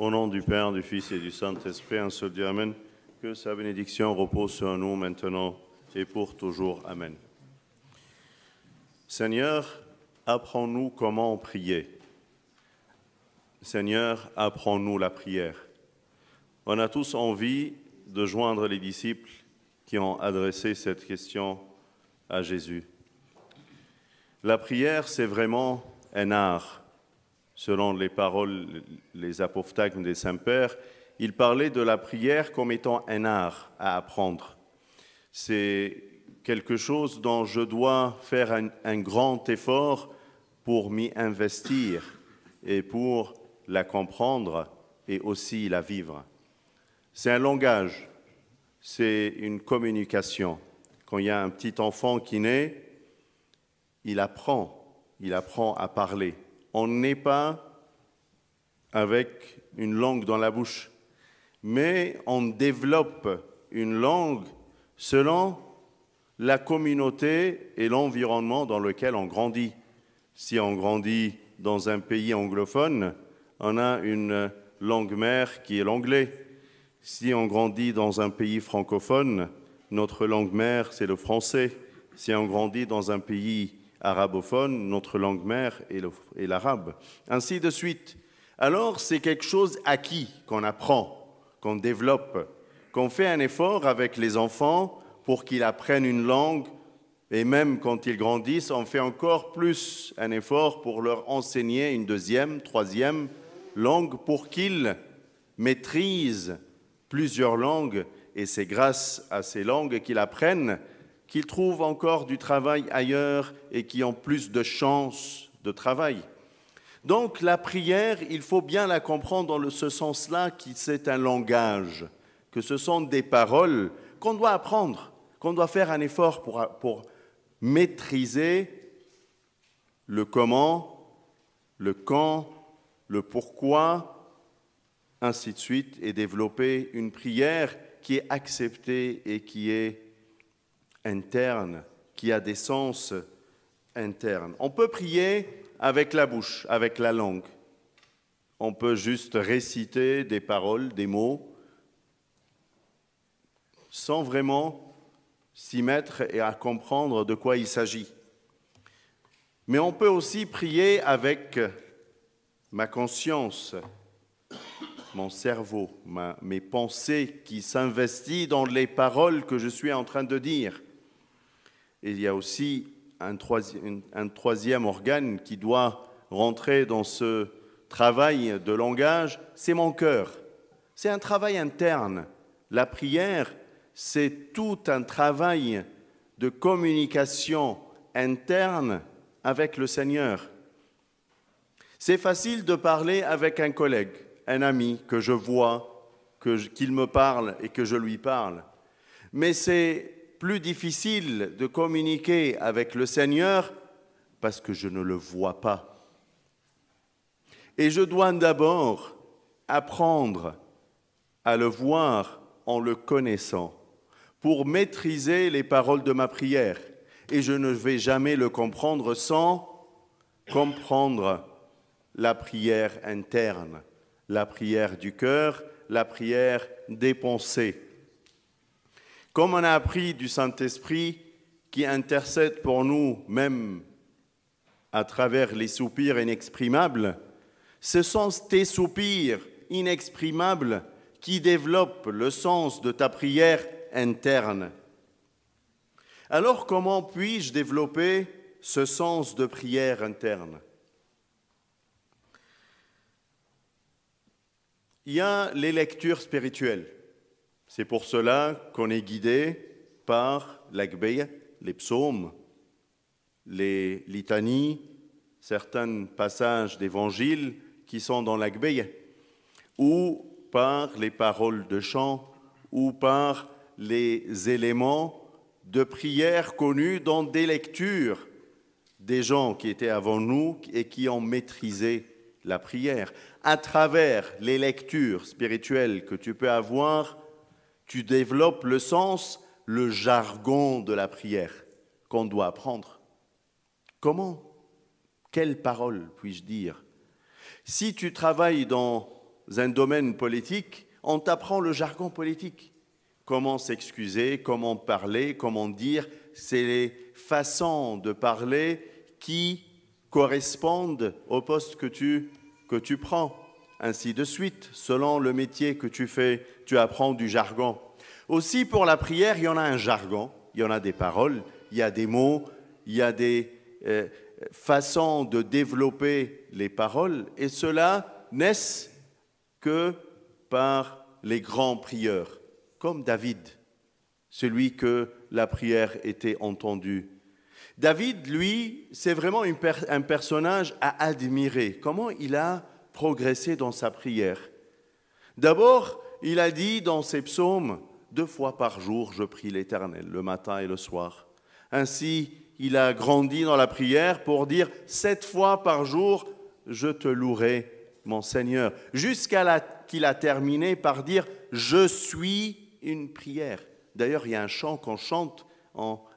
Au nom du Père, du Fils et du Saint-Esprit, un seul Dieu, Amen. Que sa bénédiction repose sur nous maintenant et pour toujours. Amen. Seigneur, apprends-nous comment prier. Seigneur, apprends-nous la prière. On a tous envie de joindre les disciples qui ont adressé cette question à Jésus. La prière, c'est vraiment un art. Selon les paroles, les apophthegmes des saints-pères, il parlait de la prière comme étant un art à apprendre. C'est quelque chose dont je dois faire un grand effort pour m'y investir et pour la comprendre et aussi la vivre. C'est un langage, c'est une communication. Quand il y a un petit enfant qui naît, il apprend à parler. On n'est pas avec une langue dans la bouche, mais on développe une langue selon la communauté et l'environnement dans lequel on grandit. Si on grandit dans un pays anglophone, on a une langue mère qui est l'anglais. Si on grandit dans un pays francophone, notre langue mère, c'est le français. Si on grandit dans un pays arabophone, notre langue mère est l'arabe. Ainsi de suite. Alors, c'est quelque chose acquis qu'on apprend, qu'on développe, qu'on fait un effort avec les enfants pour qu'ils apprennent une langue. Et même quand ils grandissent, on fait encore plus un effort pour leur enseigner une deuxième, troisième langue pour qu'ils maîtrisent plusieurs langues. Et c'est grâce à ces langues qu'ils apprennent qu'ils trouvent encore du travail ailleurs et qui ont plus de chances de travail. Donc la prière, il faut bien la comprendre dans ce sens-là, que c'est un langage, que ce sont des paroles qu'on doit apprendre, qu'on doit faire un effort pour maîtriser le comment, le quand, le pourquoi, ainsi de suite, et développer une prière qui est acceptée et qui est interne, qui a des sens internes. On peut prier avec la bouche, avec la langue. On peut juste réciter des paroles, des mots, sans vraiment s'y mettre et à comprendre de quoi il s'agit. Mais on peut aussi prier avec ma conscience, mon cerveau, mes pensées qui s'investissent dans les paroles que je suis en train de dire. Et il y a aussi un troisième organe qui doit rentrer dans ce travail de langage, c'est mon cœur. C'est un travail interne. La prière, c'est tout un travail de communication interne avec le Seigneur. C'est facile de parler avec un collègue, un ami que je vois, qu'il me parle et que je lui parle. Mais c'est plus difficile de communiquer avec le Seigneur parce que je ne le vois pas. Et je dois d'abord apprendre à le voir en le connaissant pour maîtriser les paroles de ma prière. Et je ne vais jamais le comprendre sans comprendre la prière interne, la prière du cœur, la prière des pensées. Comme on a appris du Saint-Esprit qui intercède pour nous, même à travers les soupirs inexprimables, ce sont tes soupirs inexprimables qui développent le sens de ta prière interne. Alors, comment puis-je développer ce sens de prière interne? Il y a les lectures spirituelles. C'est pour cela qu'on est guidé par l'Agbeya, les psaumes, les litanies, certains passages d'évangile qui sont dans l'Agbeya, ou par les paroles de chant, ou par les éléments de prière connus dans des lectures des gens qui étaient avant nous et qui ont maîtrisé la prière. À travers les lectures spirituelles que tu peux avoir, tu développes le sens, le jargon de la prière qu'on doit apprendre. Comment? Quelles paroles puis-je dire? Si tu travailles dans un domaine politique, on t'apprend le jargon politique. Comment s'excuser, comment parler, comment dire. C'est les façons de parler qui correspondent au poste que tu prends. Ainsi de suite, selon le métier que tu fais, tu apprends du jargon. Aussi, pour la prière, il y en a un jargon, il y en a des paroles, il y a des mots, il y a des façons de développer les paroles, et cela n'est que par les grands prieurs, comme David, celui que la prière était entendue. David, lui, c'est vraiment un personnage à admirer. Comment il a progressé dans sa prière. D'abord, il a dit dans ses psaumes, 2 fois par jour, je prie l'Éternel, le matin et le soir. Ainsi, il a grandi dans la prière pour dire 7 fois par jour, je te louerai, mon Seigneur. Jusqu'à qu'il a terminé par dire, je suis une prière. D'ailleurs, il y a un chant qu'on chante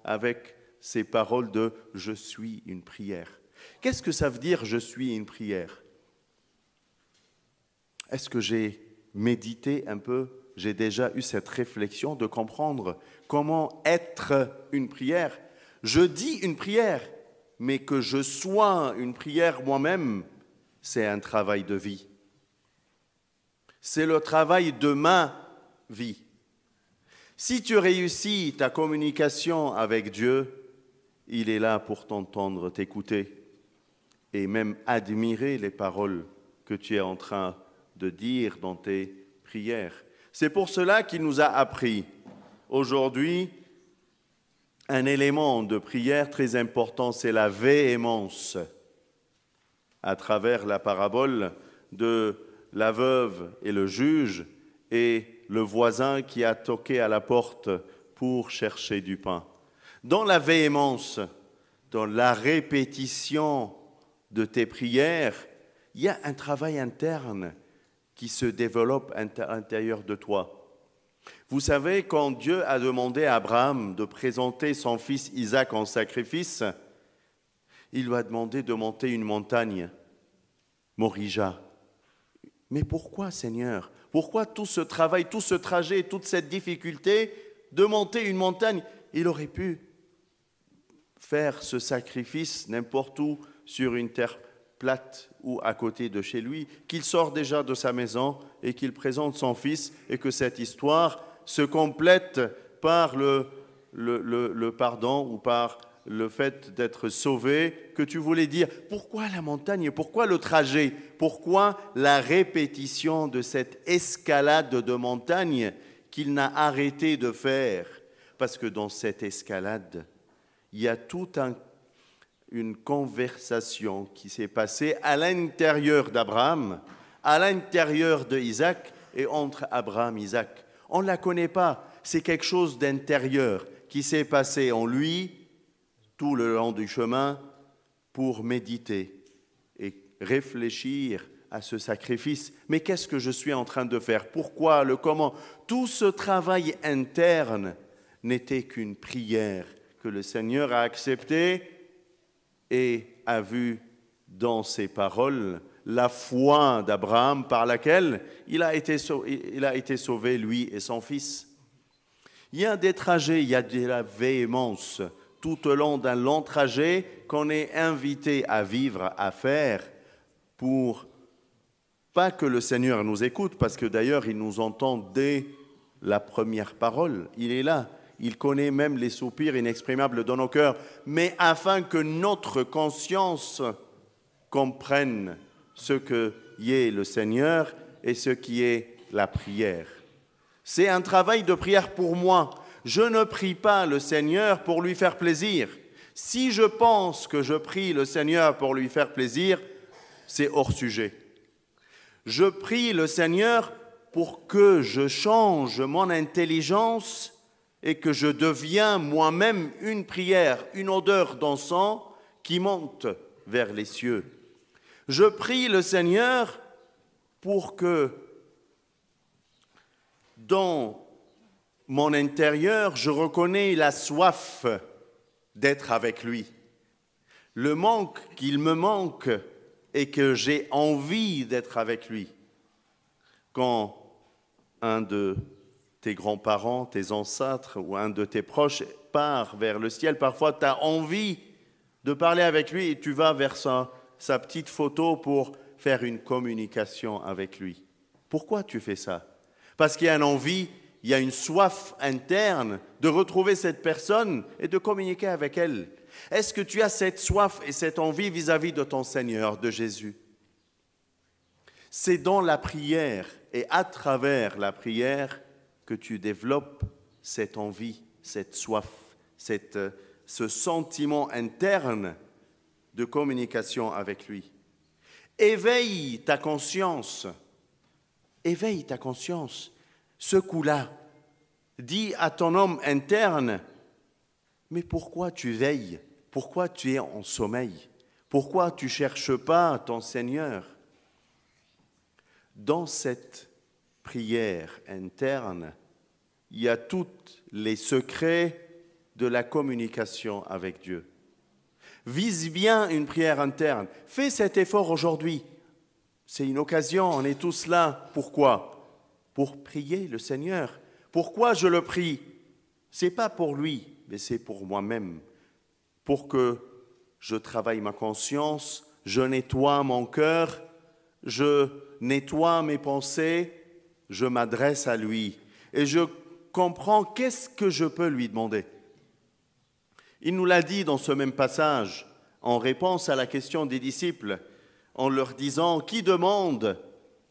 avec ces paroles de « je suis une prière ». Qu'est-ce que ça veut dire « je suis une prière » ? Est-ce que j'ai médité un peu? J'ai déjà eu cette réflexion de comprendre comment être une prière. Je dis une prière, mais que je sois une prière moi-même, c'est un travail de vie. C'est le travail de ma vie. Si tu réussis ta communication avec Dieu, il est là pour t'entendre, t'écouter et même admirer les paroles que tu es en train de dire dans tes prières. C'est pour cela qu'il nous a appris aujourd'hui un élément de prière très important, c'est la véhémence. À travers la parabole de la veuve et le juge et le voisin qui a toqué à la porte pour chercher du pain. Dans la véhémence, dans la répétition de tes prières, il y a un travail interne qui se développe à l'intérieur de toi. Vous savez, quand Dieu a demandé à Abraham de présenter son fils Isaac en sacrifice, il lui a demandé de monter une montagne, Morija. Mais pourquoi, Seigneur? Pourquoi tout ce travail, tout ce trajet, toute cette difficulté de monter une montagne? Il aurait pu faire ce sacrifice n'importe où sur une terre plate ou à côté de chez lui, qu'il sort déjà de sa maison et qu'il présente son fils et que cette histoire se complète par le pardon ou par le fait d'être sauvé, que tu voulais dire. Pourquoi la montagne? Pourquoi le trajet? Pourquoi la répétition de cette escalade de montagne qu'il n'a arrêté de faire? Parce que dans cette escalade, il y a toute une conversation qui s'est passée à l'intérieur d'Abraham, à l'intérieur d'Isaac et entre Abraham et Isaac. On ne la connaît pas, c'est quelque chose d'intérieur qui s'est passé en lui tout le long du chemin pour méditer et réfléchir à ce sacrifice. Mais qu'est-ce que je suis en train de faire? Pourquoi? Le comment? Tout ce travail interne n'était qu'une prière que le Seigneur a acceptée et a vu dans ses paroles la foi d'Abraham par laquelle il a été sauvé, lui et son fils. Il y a des trajets, il y a de la véhémence tout au long d'un long trajet qu'on est invité à vivre, à faire, pour pas que le Seigneur nous écoute, parce que d'ailleurs il nous entend dès la première parole, il est là. Il connaît même les soupirs inexprimables dans nos cœurs, mais afin que notre conscience comprenne ce qu'est le Seigneur et ce qui est la prière. C'est un travail de prière pour moi. Je ne prie pas le Seigneur pour lui faire plaisir. Si je pense que je prie le Seigneur pour lui faire plaisir, c'est hors sujet. Je prie le Seigneur pour que je change mon intelligence et que je deviens moi-même une prière, une odeur d'encens qui monte vers les cieux. Je prie le Seigneur pour que dans mon intérieur, je reconnais la soif d'être avec lui, le manque qu'il me manque et que j'ai envie d'être avec lui. Quand un de tes grands-parents, tes ancêtres ou un de tes proches part vers le ciel, parfois tu as envie de parler avec lui et tu vas vers sa petite photo pour faire une communication avec lui. Pourquoi tu fais ça? Parce qu'il y a une envie, il y a une soif interne de retrouver cette personne et de communiquer avec elle. Est-ce que tu as cette soif et cette envie vis-à-vis de ton Seigneur, de Jésus? C'est dans la prière et à travers la prière que tu développes cette envie, cette soif, ce sentiment interne de communication avec lui. Éveille ta conscience. Éveille ta conscience. Ce coup-là, dis à ton homme interne, mais pourquoi tu veilles? Pourquoi tu es en sommeil? Pourquoi tu ne cherches pas ton Seigneur? Dans cette prière interne, il y a tous les secrets de la communication avec Dieu. Vise bien une prière interne. Fais cet effort aujourd'hui. C'est une occasion, on est tous là. Pourquoi? Pour prier le Seigneur. Pourquoi je le prie? Ce n'est pas pour lui, mais c'est pour moi-même. Pour que je travaille ma conscience, je nettoie mon cœur, je nettoie mes pensées, je m'adresse à lui et je comprends qu'est-ce que je peux lui demander. Il nous l'a dit dans ce même passage, en réponse à la question des disciples, en leur disant « Qui demande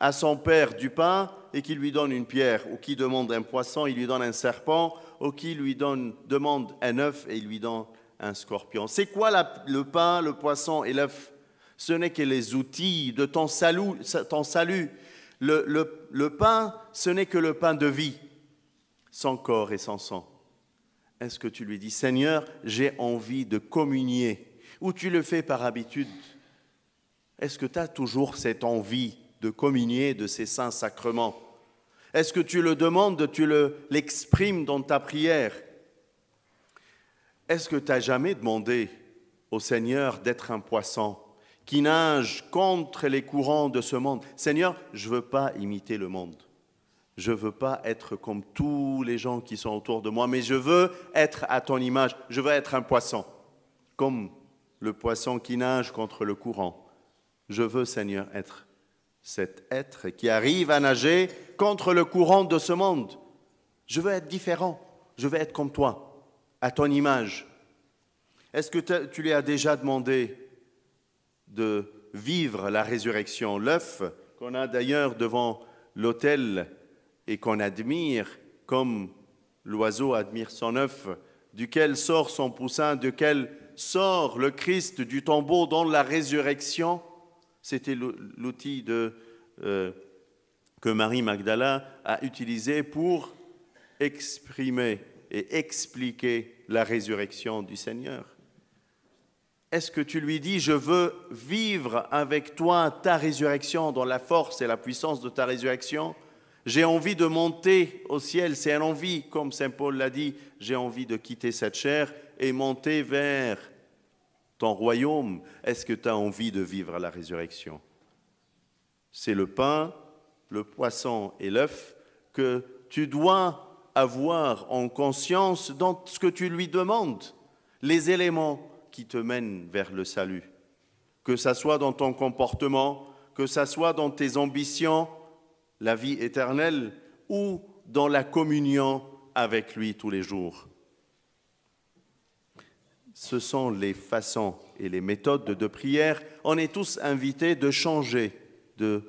à son père du pain et qui lui donne une pierre, ou qui demande un poisson, il lui donne un serpent, ou qui lui demande un œuf et il lui donne un scorpion ?» C'est quoi le pain, le poisson et l'œuf? Ce n'est que les outils de ton salut. Le pain, ce n'est que le pain de vie, sans corps et sans sang. Est-ce que tu lui dis, Seigneur, j'ai envie de communier, ou tu le fais par habitude? Est-ce que tu as toujours cette envie de communier de ces saints sacrements? Est-ce que tu le demandes, tu l'exprimes dans ta prière? Est-ce que tu n'as jamais demandé au Seigneur d'être un poisson qui nage contre les courants de ce monde? Seigneur, je ne veux pas imiter le monde. Je ne veux pas être comme tous les gens qui sont autour de moi, mais je veux être à ton image. Je veux être un poisson, comme le poisson qui nage contre le courant. Je veux, Seigneur, être cet être qui arrive à nager contre le courant de ce monde. Je veux être différent. Je veux être comme toi, à ton image. Est-ce que tu lui as déjà demandé de vivre la résurrection? L'œuf qu'on a d'ailleurs devant l'autel et qu'on admire comme l'oiseau admire son œuf, duquel sort son poussin, duquel sort le Christ du tombeau dans la résurrection. C'était l'outil que Marie Magdala a utilisé pour exprimer et expliquer la résurrection du Seigneur. Est-ce que tu lui dis, je veux vivre avec toi ta résurrection dans la force et la puissance de ta résurrection? J'ai envie de monter au ciel, c'est une envie, comme Saint Paul l'a dit, j'ai envie de quitter cette chair et monter vers ton royaume. Est-ce que tu as envie de vivre la résurrection? C'est le pain, le poisson et l'œuf que tu dois avoir en conscience dans ce que tu lui demandes, les éléments qui te mènent vers le salut, que ça soit dans ton comportement, que ça soit dans tes ambitions, la vie éternelle, ou dans la communion avec lui tous les jours. Ce sont les façons et les méthodes de prière. On est tous invités de changer, de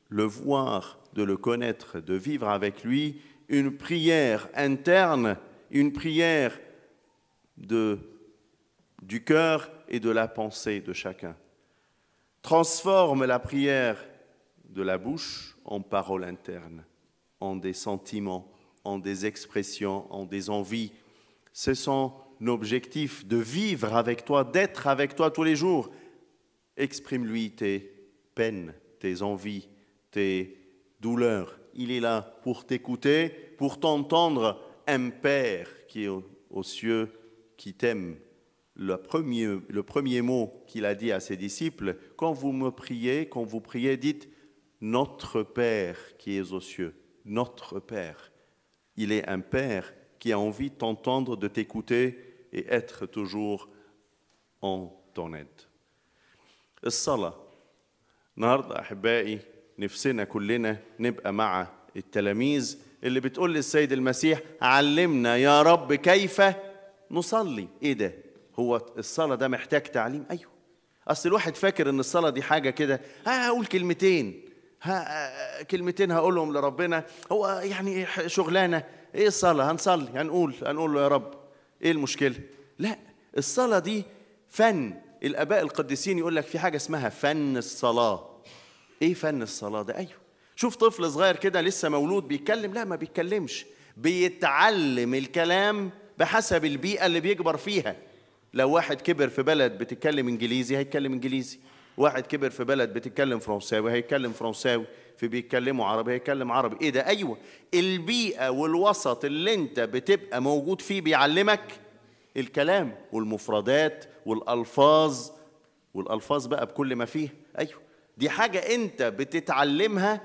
le voir, de le connaître, de vivre avec lui une prière interne, une prière du cœur et de la pensée de chacun. Transforme la prière de la bouche en parole interne, en des sentiments, en des expressions, en des envies. C'est son objectif de vivre avec toi, d'être avec toi tous les jours. Exprime-lui tes peines, tes envies, tes douleurs. Il est là pour t'écouter, pour t'entendre, un Père qui est aux cieux, qui t'aime. Le premier mot qu'il a dit à ses disciples, quand vous priez, dites Notre Père qui es aux cieux, notre Père. Il est un Père qui a envie de t'entendre, de t'écouter et être toujours en ton aide. الصلاة النهارده أحبائي نفسنا كلنا نبقى مع التلاميذ اللي بتقول للسيد المسيح علمنا يا رب كيف نصلي. ايه ده؟ هو الصلاة ده محتاج تعليم؟ ايوه. اصل الواحد فاكر ان الصلاة دي حاجة كده، هقول كلمتين، كلمتين هقولهم لربنا، هو يعني شغلانة. ايه الصلاة؟ هنصلي، هنقول له يا رب، ايه المشكلة؟ لا، الصلاة دي فن. الآباء القديسين يقول لك في حاجة اسمها فن الصلاة. ايه فن الصلاة ده؟ ايوه. شوف طفل صغير كده لسه مولود بيتكلم؟ لا، ما بيتكلمش، بيتعلم الكلام بحسب البيئة اللي بيكبر فيها. لو واحد كبر في بلد بتتكلم انجليزي هيتكلم انجليزي، واحد كبر في بلد بتتكلم فرنساوي هيتكلم فرنساوي، في بيتكلموا عربي هيتكلم عربي. ايه ده؟ ايوه، البيئة والوسط اللي انت بتبقى موجود فيه بيعلمك الكلام والمفردات والألفاظ بقى بكل ما فيه. ايوه، دي حاجة انت بتتعلمها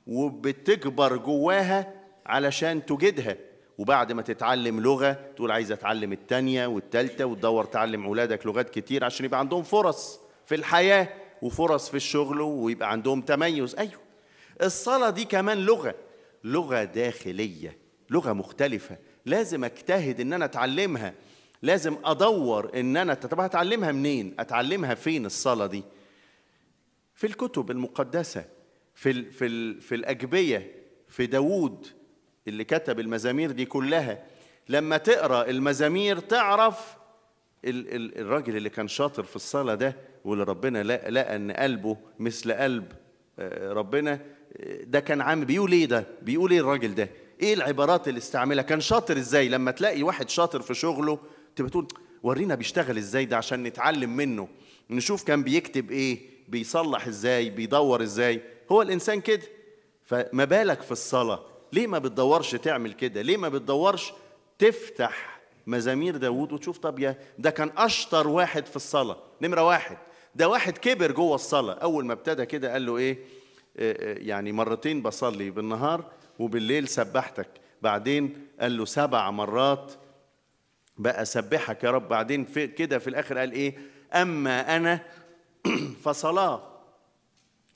وبتكبر جواها علشان تجدها. وبعد ما تتعلم لغة تقول عايز اتعلم التانية والتالتة، وتدور تعلم أولادك لغات كتير عشان يبقى عندهم فرص في الحياة وفرص في الشغل ويبقى عندهم تميز. أيوه، الصلاة دي كمان لغة داخلية، لغة مختلفة، لازم اجتهد ان انا اتعلمها، لازم ادور ان انا طب هتعلمها منين؟ اتعلمها فين الصلاة دي؟ في الكتب المقدسة، في الأجبية، في داوود اللي كتب المزامير دي كلها. لما تقرأ المزامير تعرف الراجل اللي كان شاطر في الصلاة ده، واللي ربنا لقى ان قلبه مثل قلب ربنا، ده كان عامل بيقول ايه؟ ده بيقول ايه الراجل ده؟ ايه العبارات اللي استعملها؟ كان شاطر ازاي؟ لما تلاقي واحد شاطر في شغله تبقى تقول ورينا بيشتغل ازاي ده عشان نتعلم منه، نشوف كان بيكتب ايه، بيصلح ازاي، بيدور ازاي. هو الانسان كده، فما بالك في الصلاة؟ ليه ما بتدورش تعمل كده؟ ليه ما بتدورش تفتح مزامير داوود وتشوف طب يا ده كان اشطر واحد في الصلاة، نمرة واحد، ده واحد كبر جوه الصلاة. اول ما ابتدى كده قال له ايه؟ يعني مرتين بصلي بالنهار وبالليل سبحتك. بعدين قال له 7 مرات بقى سبحك يا رب. بعدين في كده في الاخر قال ايه؟ اما انا فصلاة.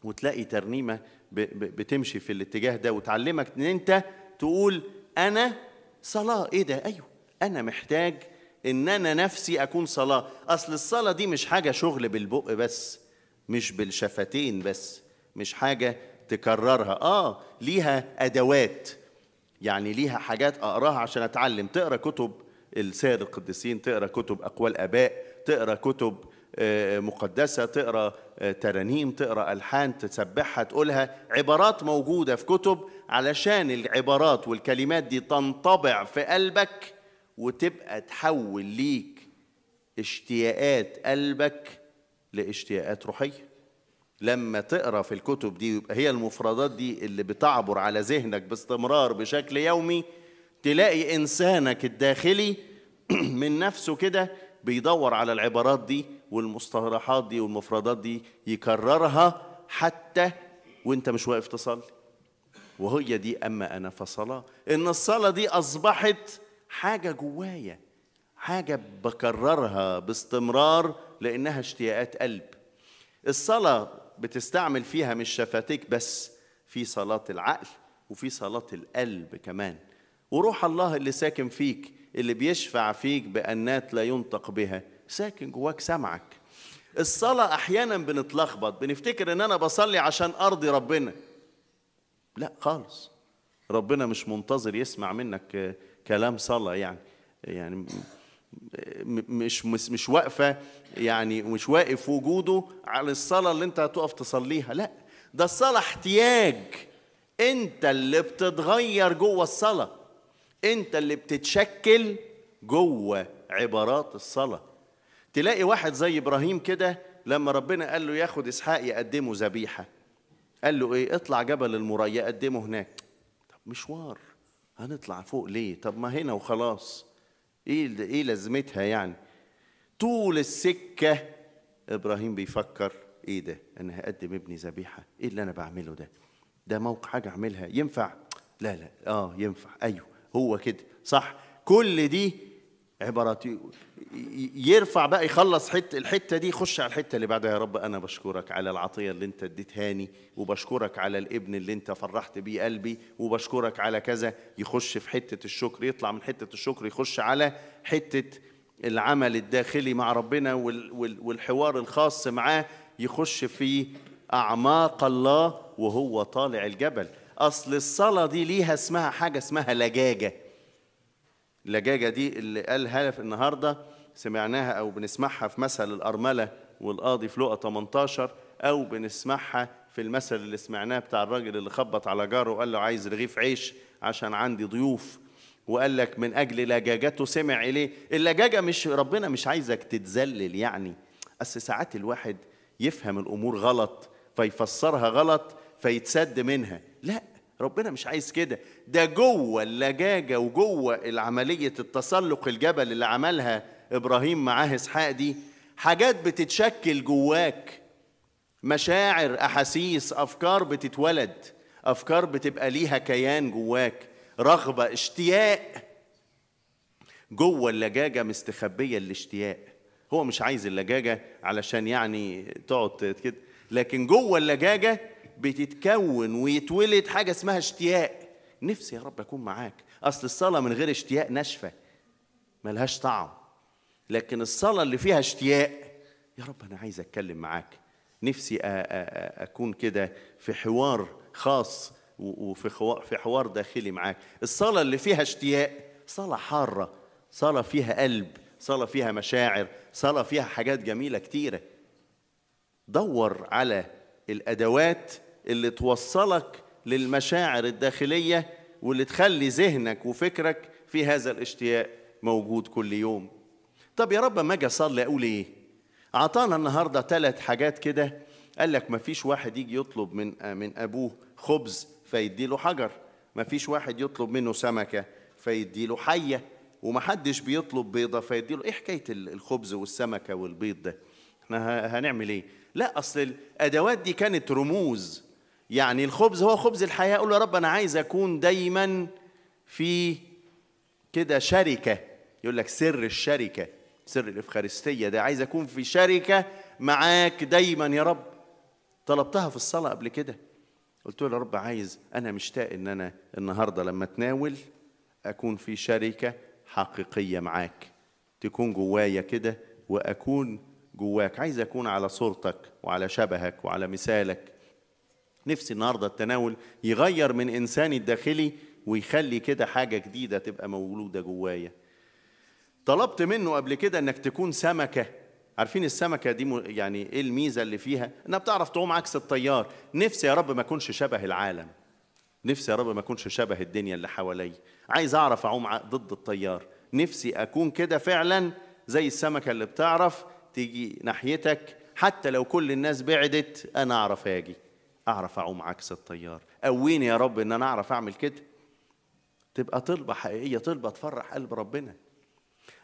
وتلاقي ترنيمة بتمشي في الاتجاه ده وتعلمك ان انت تقول انا صلاة. ايه ده؟ ايوه، انا محتاج ان انا نفسي اكون صلاة. اصل الصلاة دي مش حاجة شغل بالبق بس، مش بالشفتين بس، مش حاجة تكررها. ليها ادوات، يعني ليها حاجات اقراها عشان اتعلم. تقرا كتب السيد القديسين، تقرا كتب اقوال اباء، تقرا كتب مقدسة، تقرا ترانيم، تقرا ألحان تسبحها تقولها، عبارات موجودة في كتب علشان العبارات والكلمات دي تنطبع في قلبك وتبقى تحول ليك اشتياقات قلبك لاشتياقات روحية. لما تقرا في الكتب دي يبقى هي المفردات دي اللي بتعبر على ذهنك باستمرار بشكل يومي، تلاقي إنسانك الداخلي من نفسه كده بيدور على العبارات دي والمصطلحات دي والمفردات دي، يكررها حتى وانت مش واقف تصلي. وهي دي أما أنا فصلاة، إن الصلاة دي أصبحت حاجة جوايا، حاجة بكررها باستمرار لأنها اشتياقات قلب. الصلاة بتستعمل فيها مش شفتيك بس، في صلاة العقل وفي صلاة القلب كمان. وروح الله اللي ساكن فيك، اللي بيشفع فيك بأنات لا ينطق بها، ساكن جواك سمعك. الصلاة أحيانا بنتلخبط، بنفتكر إن أنا بصلي عشان أرضي ربنا. لا خالص، ربنا مش منتظر يسمع منك كلام صلاة. يعني مش واقفة، يعني مش واقف وجوده على الصلاة اللي انت هتقف تصليها. لا، ده الصلاة احتياج، انت اللي بتتغير جوه الصلاة، انت اللي بتتشكل جوه عبارات الصلاة. تلاقي واحد زي إبراهيم كده لما ربنا قال له ياخد إسحاق يقدمه ذبيحة، قال له ايه؟ اطلع جبل المريا قدمه هناك. طب مشوار، هنطلع فوق ليه؟ طب ما هنا وخلاص، ايه لازمتها يعني؟ طول السكة إبراهيم بيفكر ايه ده؟ انا هقدم ابني ذبيحه، ايه اللي انا بعمله ده؟ ده موقع حاجه اعملها ينفع؟ لا لا، ينفع، ايوه هو كده صح. كل دي عبارات. يرفع بقى، يخلص الحته دي، يخش على الحته اللي بعدها. يا رب انا بشكرك على العطيه اللي انت اديتهاني، وبشكرك على الابن اللي انت فرحت بيه قلبي، وبشكرك على كذا. يخش في حته الشكر، يطلع من حته الشكر يخش على حته العمل الداخلي مع ربنا والحوار الخاص معاه. يخش في اعماق الله وهو طالع الجبل. اصل الصلاه دي ليها اسمها حاجه اسمها لجاجه. اللجاجة دي اللي قالها في النهاردة سمعناها أو بنسمعها في مثل الأرملة والقاضي في لقا 18، أو بنسمعها في المثل اللي سمعناه بتاع الراجل اللي خبط على جاره وقال له عايز رغيف عيش عشان عندي ضيوف، وقال لك من أجل لجاجته سمع إليه. اللجاجة مش ربنا مش عايزك تتذلل يعني. أصل ساعات الواحد يفهم الأمور غلط فيفسرها غلط فيتسد منها. لا، ربنا مش عايز كده. ده جوه اللجاجة وجوه العملية التسلق الجبل اللي عملها إبراهيم معاه إسحاق دي حاجات بتتشكل جواك، مشاعر، أحاسيس، أفكار بتتولد، أفكار بتبقى ليها كيان جواك، رغبة، اشتياق. جوه اللجاجة مستخبية الاشتياق. هو مش عايز اللجاجة علشان يعني تقعد كده، لكن جوه اللجاجة بتتكون ويتولد حاجة اسمها اشتياق. نفسي يا رب أكون معاك. أصل الصلاة من غير اشتياق ناشفة ملهاش طعم، لكن الصلاة اللي فيها اشتياق، يا رب أنا عايز أتكلم معاك، نفسي أكون كده في حوار خاص وفي حوار داخلي معاك. الصلاة اللي فيها اشتياق صلاة حارة، صلاة فيها قلب، صلاة فيها مشاعر، صلاة فيها حاجات جميلة كتيرة. دور على الأدوات اللي توصلك للمشاعر الداخلية واللي تخلي ذهنك وفكرك في هذا الاشتياق موجود كل يوم. طب يا رب ما اجي اصلي اقول ايه؟ اعطانا النهارده 3 حاجات كده. قال لك ما فيش واحد يجي يطلب من ابوه خبز فيدي له حجر، ما فيش واحد يطلب منه سمكه فيدي له حيه، ومحدش بيطلب بيضه فيدي له. ايه حكايه الخبز والسمكه والبيض ده؟ احنا هنعمل ايه؟ لا، اصل الادوات دي كانت رموز. يعني الخبز هو خبز الحياه. اقول له يا رب انا عايز اكون دايما في كده شركه. يقول لك سر الشركه، سر الإفخارستية ده، عايز أكون في شركة معاك دايما يا رب. طلبتها في الصلاة قبل كده، قلت له يا رب عايز، أنا مشتاق إن أنا النهاردة لما أتناول أكون في شركة حقيقية معاك، تكون جوايا كده وأكون جواك. عايز أكون على صورتك وعلى شبهك وعلى مثالك. نفسي النهاردة التناول يغير من إنساني الداخلي ويخلي كده حاجة جديدة تبقى مولودة جوايا. طلبت منه قبل كده انك تكون سمكة. عارفين السمكة دي يعني ايه الميزة اللي فيها؟ انها بتعرف تعوم عكس التيار. نفسي يا رب ما اكونش شبه العالم، نفسي يا رب ما اكونش شبه الدنيا اللي حواليا. عايز اعرف اعوم ضد التيار. نفسي اكون كده فعلا زي السمكة اللي بتعرف تيجي ناحيتك حتى لو كل الناس بعدت، انا اعرف اجي، اعرف اعوم عكس التيار. قويني يا رب ان انا اعرف اعمل كده. تبقى طلبة حقيقية، طلبة تفرح قلب ربنا.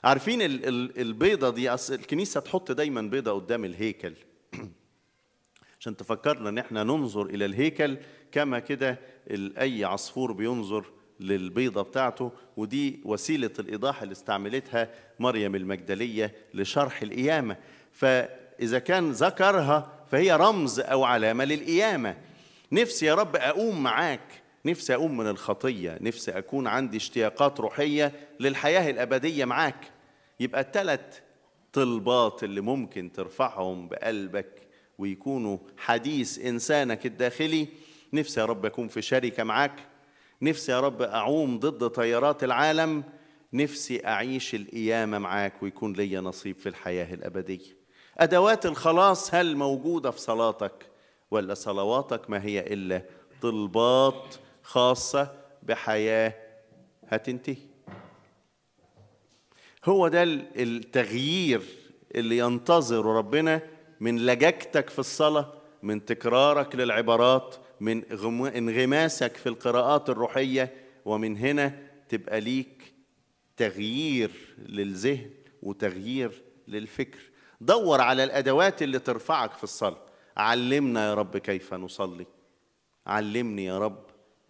عارفين البيضة دي، أصل الكنيسة تحط دايما بيضة قدام الهيكل عشان تفكرنا ان احنا ننظر الى الهيكل كما كده اي عصفور بينظر للبيضة بتاعته. ودي وسيلة الإيضاح اللي استعملتها مريم المجدلية لشرح القيامة. فإذا كان ذكرها فهي رمز أو علامة للقيامة. نفسي يا رب أقوم معاك، نفسي أقوم من الخطية، نفسي أكون عندي اشتياقات روحية للحياة الأبدية معاك. يبقى ال3 طلبات اللي ممكن ترفعهم بقلبك ويكونوا حديث إنسانك الداخلي. نفسي يا رب أكون في شركة معاك، نفسي يا رب أعوم ضد تيارات العالم، نفسي أعيش القيامة معاك ويكون لي نصيب في الحياة الأبدية. أدوات الخلاص هل موجودة في صلاتك؟ ولا صلواتك ما هي إلا طلبات خاصة بحياة هتنتهي؟ هو ده التغيير اللي ينتظر ربنا من لجاجتك في الصلاة، من تكرارك للعبارات، من انغماسك في القراءات الروحية. ومن هنا تبقى ليك تغيير للذهن وتغيير للفكر. دور على الأدوات اللي ترفعك في الصلاة. علمنا يا رب كيف نصلي. علمني يا رب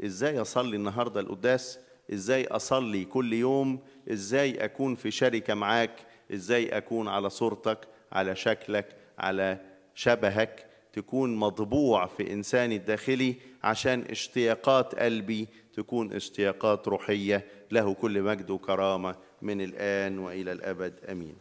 إزاي أصلي النهاردة القداس، إزاي أصلي كل يوم، إزاي أكون في شركة معاك، إزاي أكون على صورتك، على شكلك، على شبهك، تكون مطبوع في إنساني الداخلي، عشان اشتياقات قلبي تكون اشتياقات روحية. له كل مجد وكرامة من الآن وإلى الأبد، أمين.